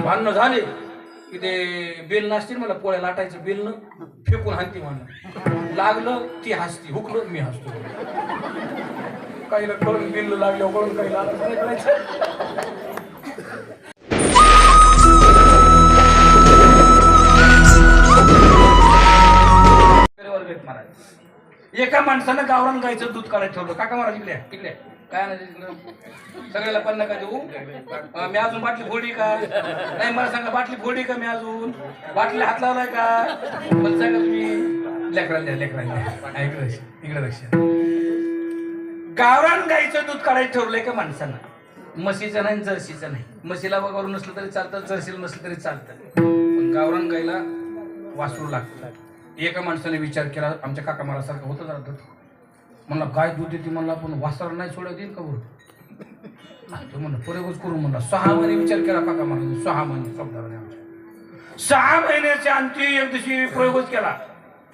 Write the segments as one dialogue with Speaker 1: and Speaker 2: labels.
Speaker 1: भांडणं झाले की ते बेल नसतील मला पोळ्या लाटायचं बेलनं फेकून हाणती म्हणून लागलं ती हसती हुकलं मी हसतो काहीला कळून बेल लागलं कळून काही लागलं नाही करायचं एका माणसानं गावरान गायचं दूध काढायला ठेवलं काका महाराज इकडे काय नाही सगळ्याला पण नका देऊ मी अजून बाटली फोडी का नाही मला सांगा बाटली फोडी का मी अजून बाटली हात लावलाय का मला सांगा तुम्ही लेकरांना इकडे लक्ष गावरान गायचं दूध काढायला ठेवलंय का माणसानं म्हशीचं नाही जर्सीचं नाही म्हशीला वगैरे नसलं तरी चालतं जर्सीला नसलं तरी चालतं पण गावरान गायला वासरू लागतं एका माणसाने विचार केला आमच्या काका मला सारखं होतं जरा म्हणला गाय दूध देते म्हणला पण वासरा नाही सोडा देईल का बरं तो म्हणलं प्रयोगच करू म्हणला 6 महिने विचार केला काका मला 6 महिने समजा 6 महिन्याच्या अंती एक दिवशी प्रयोगच केला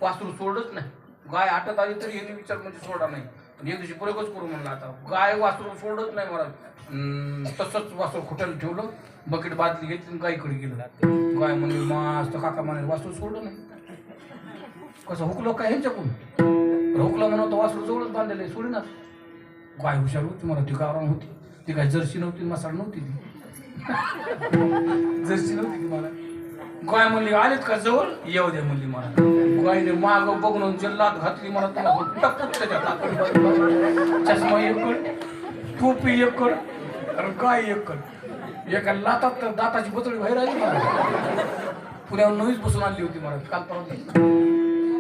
Speaker 1: वासरू सोडच नाही गाय आटत आली तरी यांनी विचार म्हणजे सोडा नाही पण एक दिवशी प्रयोगच करू म्हणला आता गाय वासरू सोडत नाही मला तसंच वासरू खुट्याला ठेवलं बकेट बादली घेतली गायकडे गेलं गाय म्हणली मस्त काका म्हणे वासरू सोडलं नाही कसं हुकलं काय ह्यांच्याकडून हुकलं म्हणून तो वासरू जवळच बांधलेलं सोडी ना गाय हुशार होती मला ती गावरान होती ती काय जर्सी नव्हती मसाला नव्हती ती जर्सी नव्हती ती मला गाय म्हणली आलेत का जवळ येऊ दे म्हणली मला गायने माग बघून जल्लात घातली मला तुला टपक त्याच्यात चष्मा एकड टोपी एकड आणि गाय एकड एका लातात तर दाताची बतळी बाहेर आली मला पुण्यावर नवीच बसून आणली होती मला काल परवा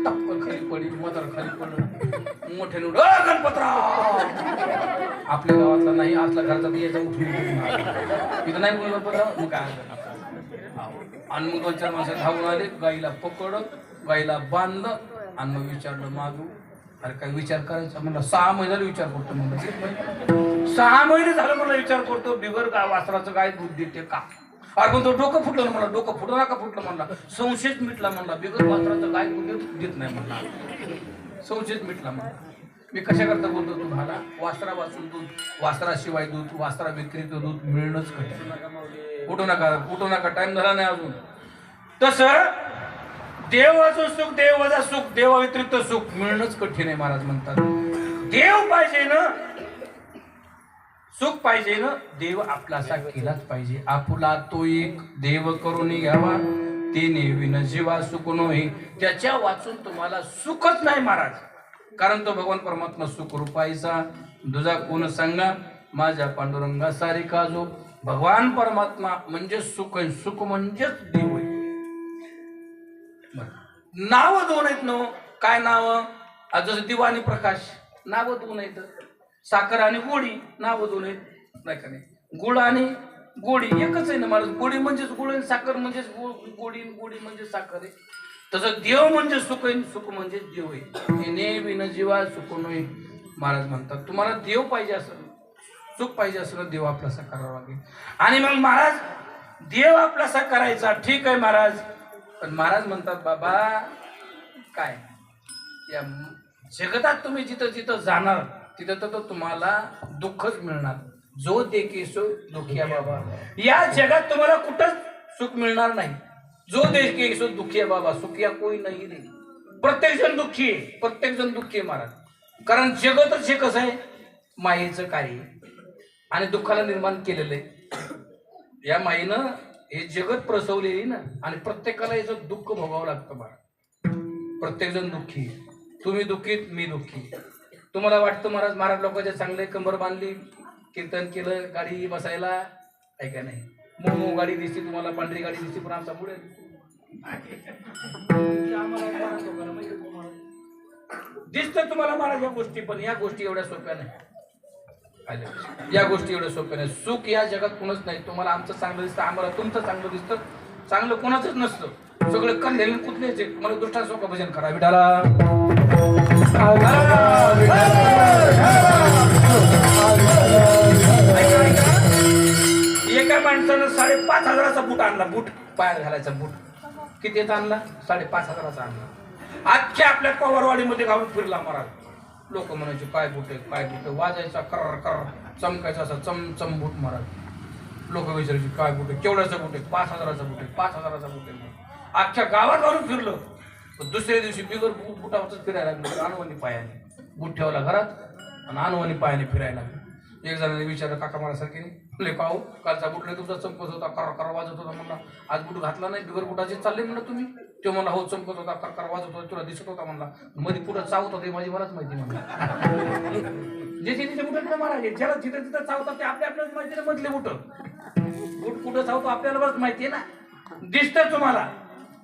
Speaker 1: टपकन खाली पडली मदर खाली पडलं मोठ्याने गणपतराव आपल्या गावातला नाही असला घरचा याचा उठून इथं नाही बोललं गणपतराव मग काय आणि मग 2-4 माणसं धावून आले गाईला पकडलं गाईला बांधलं आणि मग विचारलं मागू अरे काय विचार करायचा म्हणलं 6 महिन्याला विचार करतो म्हणलं 6 महिने झालं मला विचार करतो बिगर वासराचं गाय दूध देते का अरे पण तो डोकं फुटलं मला डोकं फुटलं नका फुटलं म्हणला संशयच मिटला म्हणला बिगर वासराचं गाय दूध देत नाही म्हणला संशयच मिटला म्हणला मी कशा करता बोलतो तुम्हाला वासरा वाचून दूध वासराशिवाय दूध वासरा व्यतिरिक्त दूध मिळणंच कठीण उठू नका टाइम झाला नाही अजून तसं देवाचं सुख देवाचा सुख देवा व्यतिरिक्त सुख मिळणंच कठीण आहे महाराज म्हणतात देव पाहिजे ना सुख पाहिजे ना देव आपलासा केलाच पाहिजे आपुला तो एक देव करून घ्यावा तिने विन जीवा सुख नोही त्याच्या वाचून तुम्हाला सुखच नाही महाराज कारण तो भगवान परमात्मा सुख रूपायचा दुजा कोण सांगा माझ्या पांडुरंगा सारिका जो भगवान परमात्मा म्हणजे सुख आहे सुख म्हणजेच देव आहे नाव 2 आहेत ना काय नाव जसं दिवा आणि प्रकाश नाव 2 आहेत साखर आणि गोडी नाव 2 आहेत नाही का नाही गुळ आणि गोडी एकच आहे ना मला गोडी म्हणजेच गुळ आहे साखर म्हणजेच गोडी गोडी म्हणजे साखर आहे तसं देव म्हणजे सुख आहे सुख म्हणजे देव आहे तिने विन जीवा सुख नये महाराज म्हणतात तुम्हाला देव पाहिजे असं सुख पाहिजे असं देव आपलासा करावा लागेल आणि मग महाराज देव आपलासा करायचा ठीक आहे महाराज पण महाराज म्हणतात बाबा काय या जगतात तुम्ही जिथं जिथं जाणार तिथं तर तुम्हाला दुःखच मिळणार जो देखे सो दुखिया बाबा या जगात तुम्हाला कुठंच सुख मिळणार नाही जो देखे सो दुखिया बाबा सुखिया कोई नाही रे प्रत्येक जण दुःखी आहे प्रत्येक जण दुःखी आहे महाराज कारण जगतच हे कसं आहे मायेचं कार्य आणि दुःखाला निर्माण केलेलं आहे या माईनं हे जगत प्रसवलेली ना आणि प्रत्येकाला याचं दुःख भोगावं लागतं बाळा प्रत्येक जण दुःखी तुम्ही दुःखीत मी दुःखी तुम्हाला वाटतं महाराज महाराज लोकांच्या चांगले कंबर बांधली कीर्तन केलं गाडी बसायला आहे का नाही मोमो गाडी दिसते तुम्हाला पांढरी गाडी दिसते पण आमचा पुढे दिसतं तुम्हाला महाराज या गोष्टी पण या गोष्टी एवढ्या सोप्या नाही या गोष्टी एवढ्या सोप्या नाही सुख या जगात कोणच नाही तुम्हाला आमचं चांगलं दिसतं आम्हाला तुमचं चांगलं दिसतं चांगलं कोणाचंच नसतं सगळे कल्ले कुठलेच मला दृष्टा सोका भजन करा विठाला एका माणसानं 5,500चा बूट आणला बूट पायात घालायचा बूट कितीचा आणला 5,500चा आणला अख्ख्या आपल्या पवारवाडीमध्ये घालून फिरला महाराज लोक म्हणायचे काय बूट आहे काय बूट आहे वाजायचा कर कर चमकायचा असा चमचम बूट महाराज लोक विचारायचे काय बुट आहे, केवढ्याचा बुट आहे, 5,000चा बुट आहे, 5,000चा बुट आहे. अख्ख्या गावात घालून फिरलं. पण दुसऱ्या दिवशी बिगर बुटावरच फिरायला लागलं. अनवानी पायाने बूट ठेवला घरात आणि अनवानी पायाने फिरायला लागलं. एक जणांनी विचारलं काका मला सारखे म्हणले का हो कालचा बुट नाही तुमचा चमकत होता, कर वाजत होता. म्हणला आज बुट घातला नाही बिगर बुटाचे चालले म्हणलं तुम्ही. तो म्हणला हो चमकत होता, कर वाजत होता, तुला दिसत होता. म्हणला मध्ये पुढं चावत होते माझी मलाच माहिती. म्हणला जे तिथे बुटाकडे मारायचे ज्याला जिथं तिथं चावतात ते आपल्या आपल्याच माहिती ना. मधले बुट कुठं चावतो आपल्याला बरंच माहिती आहे ना. दिसतं तुम्हाला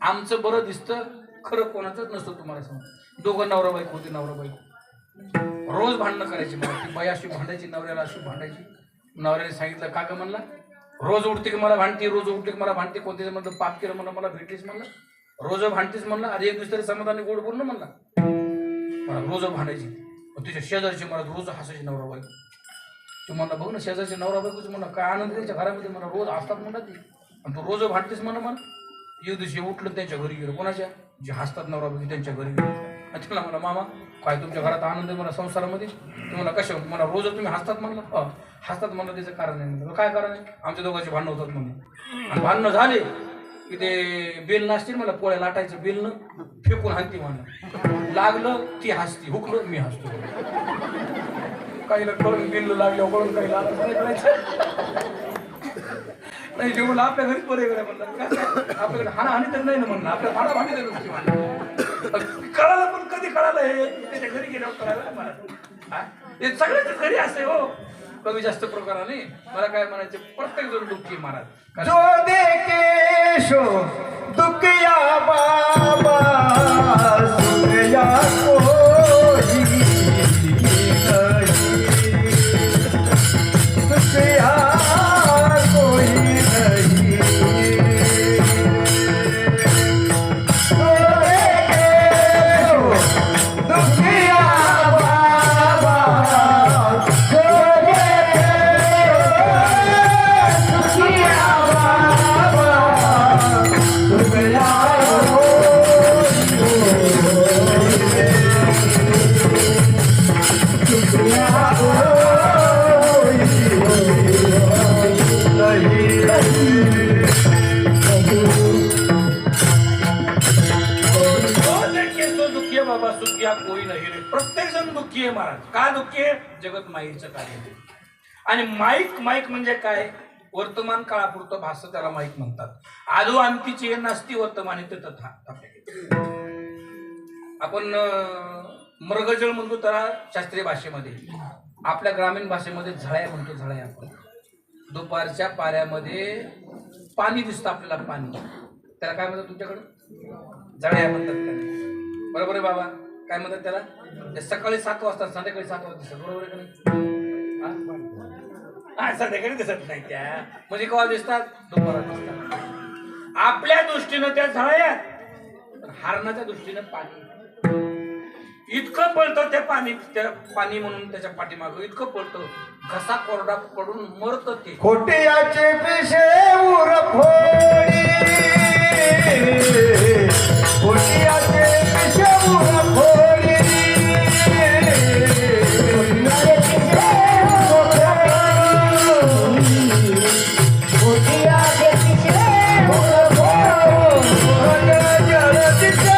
Speaker 1: आमचं बरं दिसतं, खरं कोणाचंच नसतं. तुम्हाला सांग दोघं नवरा बायको होती. नवरा बायको रोज भांडणं करायची. मला ती बाई अशी भांडायची, नवऱ्याला अशी भांडायची. नवऱ्याने सांगितलं का ग म्हणला रोज उठते की मला भांडते, रोज उठते की मला भांडते. कोणत्याच म्हणलं पाप केलं म्हणलं, मला भेटलीस म्हणलं, रोज भांडतीस म्हणलं. आधी एक दुसऱ्या समाधानी गोड बोल ना म्हणला. मला रोज भांडायची. तिच्या शेजारची मला रोज हसायची नवरा बायको. तू म्हणला बघ ना शेजारच्या नवरा बायकोचं म्हणा काय आनंद त्यांच्या घरामध्ये मला रोज असतात म्हणला ती. आणि तू रोज भांडतेस म्हणा. मला एक दिवशी उठलं त्यांच्या घरी गेलो. कोणाच्या जे हसतात नवरा बायको त्यांच्या घरी गेलो. आणि तिला म्हणा मामा काय तुमच्या घरात आनंद आहे मला संसारामध्ये. तुम्हाला कशा मला रोज तुम्ही हसतात म्हणलं. हसतात म्हणलं त्याचं कारण आहे. म्हणलं काय कारण आहे. आमच्या दोघांचे भांडणं होतात म्हणून. आणि भांडणं झाले की ते बेल नसतील मला पोळ्या लाटायचं बेलनं फेकून हाणती म्हणलं. लागलं ती हसती, हुकलं मी हसतो. काहीला कळून बेल लागलं कळून काही नाही जेवढं आपल्या घरीच बरे गेलं म्हणलं. आपल्याकडे हाणाहाणी तर नाही ना म्हणलं, आपल्या भाडाभाडी तर नुसती म्हणलं. कळालं पण कधी कळालं हे त्याच्या घरी गेल्यावर कळालं मला. हे सगळ्याच घरी असे हो कमी जास्त प्रकाराने. मला काय म्हणायचे प्रत्येक जण दुःखी महाराज
Speaker 2: जो देखे शो दुखिया बाबा सुखया कोई नहीं, दुखिया कोई नहीं। जो देखे शो दुखिया बाबा
Speaker 1: बाबा सुखिया कोई नाही रे. प्रत्येक जण दुःखी आहे महाराज. का दुःखी आहे. जगत माईचं कार्य. आणि माईक माईक म्हणजे काय वर्तमान काळापुरतं भाषा त्याला माईक म्हणतात. आदो अंतीची नसती वर्तमानी तथा. आपण मृगजळ म्हणतो त्याला शास्त्रीय भाषेमध्ये. आपल्या ग्रामीण भाषेमध्ये झळ्या म्हणतो. झळ्या आपण दुपारच्या पाऱ्यामध्ये पाणी दिसतं आपल्याला. पाणी त्याला काय म्हणतात तुमच्याकडे झळ्या म्हणतात. बरोबर आहे बाबा. काय म्हणतात त्याला. सकाळी 7 वाजता संध्याकाळी 7 वाजता दिसतात. बरोबर आहे का नाही. संध्याकाळी दिसत नाही त्या म्हणजे केव्हा दिसतात दुपारात दिसतात. आपल्या दृष्टीनं त्या झळ्या हरणाच्या दृष्टीनं पाणी इतकं पळतं. त्या पाणी म्हणून त्याच्या पाठीमागं इतकं पळतं घसा कोरडा पडून मरत ते.
Speaker 2: खोटियाचे पिशे उर फोडी, खोटियाचे पिशे उर फोडी, खोटियाचे पिशे उर फोडी, जलदिशे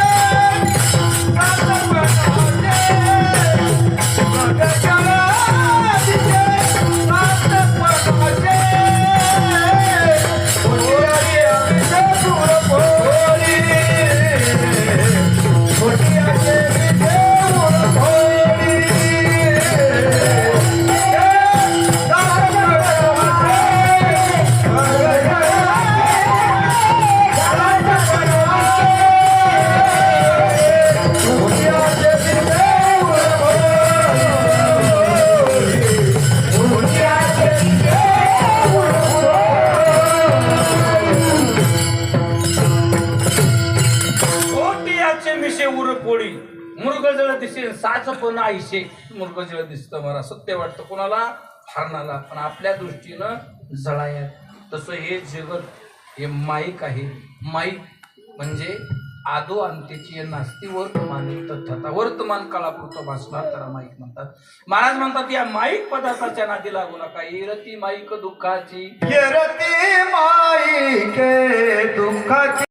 Speaker 1: मृगजळ दिसे साचपण आईशे. मृगजळ दिसतं मला सत्य वाटतं कोणाला हरणाला. पण आपल्या दृष्टीनं जळाया. तसं हे जगत हे माईक आहे. माईक म्हणजे आदो अंत्यची नास्ती वर्तमान तथा वर्तमान काळापुरतं भासणार त्याला माईक म्हणतात. महाराज म्हणतात या माईक पदार्थाच्या नादी लागू नका. येरती माईक दुःखाची
Speaker 2: येरती माईक दुःखाची